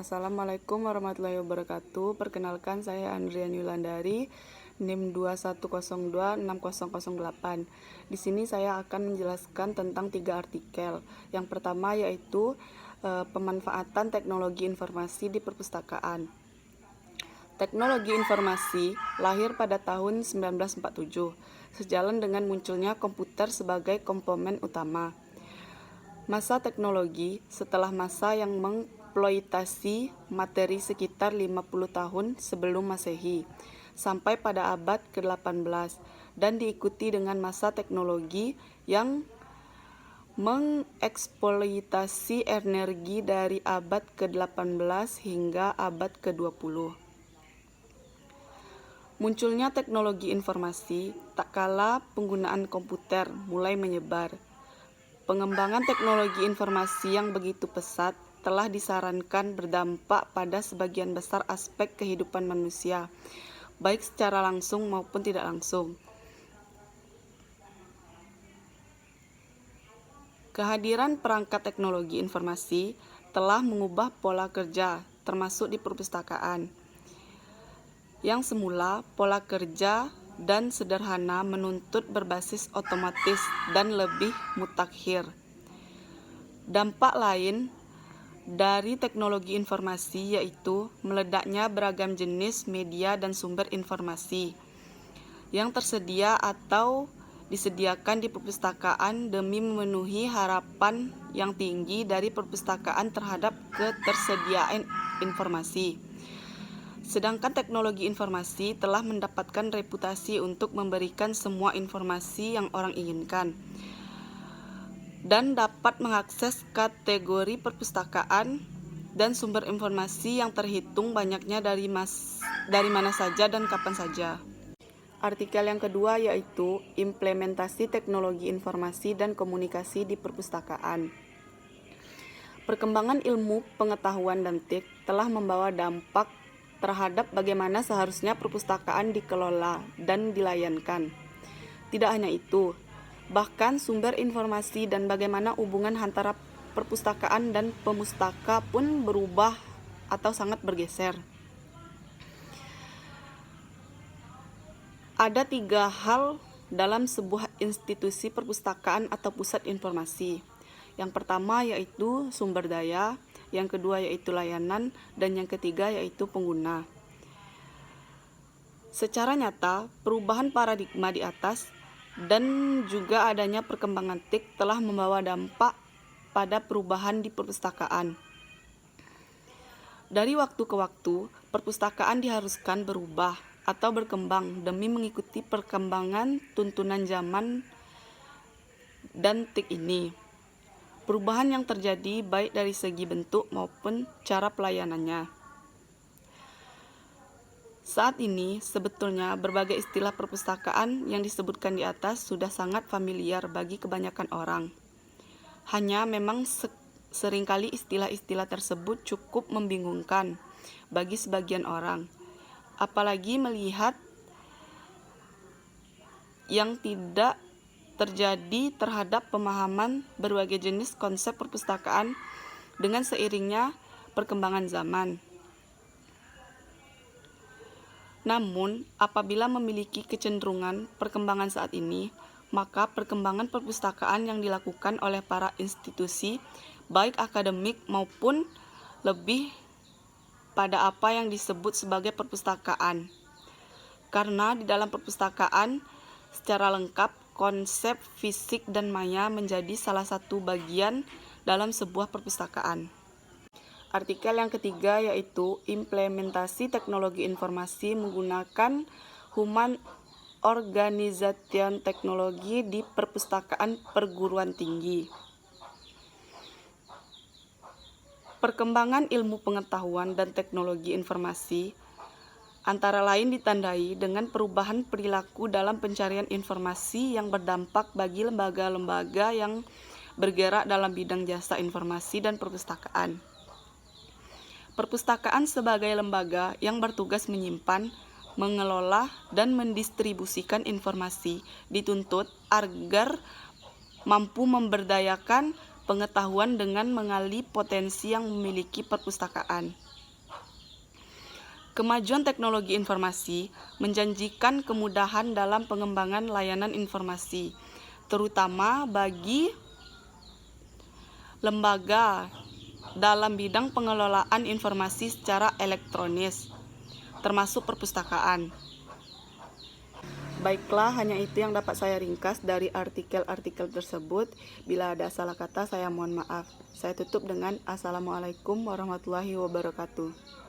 Assalamualaikum warahmatullahi wabarakatuh. Perkenalkan, saya Andrian Yulandari, NIM 21026008. Di sini saya akan menjelaskan tentang 3 artikel. Yang pertama yaitu pemanfaatan teknologi informasi di perpustakaan. Teknologi informasi lahir pada tahun 1947, sejalan dengan munculnya komputer sebagai komponen utama. Masa teknologi setelah masa yang mengeksploitasi materi sekitar 50 tahun sebelum Masehi, sampai pada abad ke-18, dan diikuti dengan masa teknologi yang mengeksploitasi energi dari abad ke-18 hingga abad ke-20. Munculnya teknologi informasi tak kala penggunaan komputer mulai menyebar. Pengembangan teknologi informasi yang begitu pesat telah disarankan berdampak pada sebagian besar aspek kehidupan manusia, baik secara langsung maupun tidak langsung. Kehadiran perangkat teknologi informasi telah mengubah pola kerja, termasuk di perpustakaan. Yang semula pola kerja dan sederhana menuntut berbasis otomatis dan lebih mutakhir. Dampak lain dari teknologi informasi yaitu meledaknya beragam jenis media dan sumber informasi yang tersedia atau disediakan di perpustakaan demi memenuhi harapan yang tinggi dari perpustakaan terhadap ketersediaan informasi. Sedangkan teknologi informasi telah mendapatkan reputasi untuk memberikan semua informasi yang orang inginkan dan dapat mengakses kategori perpustakaan dan sumber informasi yang terhitung banyaknya dari mana saja dan kapan saja. Artikel yang kedua yaitu implementasi teknologi informasi dan komunikasi di perpustakaan. Perkembangan ilmu pengetahuan dan TIK telah membawa dampak terhadap bagaimana seharusnya perpustakaan dikelola dan dilayankan. Tidak hanya itu, bahkan sumber informasi dan bagaimana hubungan antara perpustakaan dan pemustaka pun berubah atau sangat bergeser. Ada 3 hal dalam sebuah institusi perpustakaan atau pusat informasi. Yang pertama yaitu sumber daya, yang kedua yaitu layanan, dan yang ketiga yaitu pengguna. Secara nyata, perubahan paradigma di atas dan juga adanya perkembangan TIK telah membawa dampak pada perubahan di perpustakaan. Dari waktu ke waktu, perpustakaan diharuskan berubah atau berkembang demi mengikuti perkembangan tuntunan zaman dan TIK ini. Perubahan yang terjadi baik dari segi bentuk maupun cara pelayanannya. Saat ini, sebetulnya berbagai istilah perpustakaan yang disebutkan di atas sudah sangat familiar bagi kebanyakan orang. Hanya memang seringkali istilah-istilah tersebut cukup membingungkan bagi sebagian orang, apalagi melihat yang tidak terjadi terhadap pemahaman berbagai jenis konsep perpustakaan dengan seiringnya perkembangan zaman. Namun, apabila memiliki kecenderungan perkembangan saat ini, maka perkembangan perpustakaan yang dilakukan oleh para institusi, baik akademik maupun lebih pada apa yang disebut sebagai perpustakaan. Karena di dalam perpustakaan secara lengkap konsep fisik dan maya menjadi salah satu bagian dalam sebuah perpustakaan. Artikel yang ketiga yaitu implementasi teknologi informasi menggunakan Human Organization Technology di perpustakaan perguruan tinggi. Perkembangan ilmu pengetahuan dan teknologi informasi antara lain ditandai dengan perubahan perilaku dalam pencarian informasi yang berdampak bagi lembaga-lembaga yang bergerak dalam bidang jasa informasi dan perpustakaan. Perpustakaan sebagai lembaga yang bertugas menyimpan, mengelola, dan mendistribusikan informasi dituntut agar mampu memberdayakan pengetahuan dengan mengali potensi yang memiliki perpustakaan. Kemajuan teknologi informasi menjanjikan kemudahan dalam pengembangan layanan informasi, terutama bagi lembaga dalam bidang pengelolaan informasi secara elektronis, termasuk perpustakaan. Baiklah, hanya itu yang dapat saya ringkas dari artikel-artikel tersebut. Bila ada salah kata, saya mohon maaf. Saya tutup dengan Assalamualaikum warahmatullahi wabarakatuh.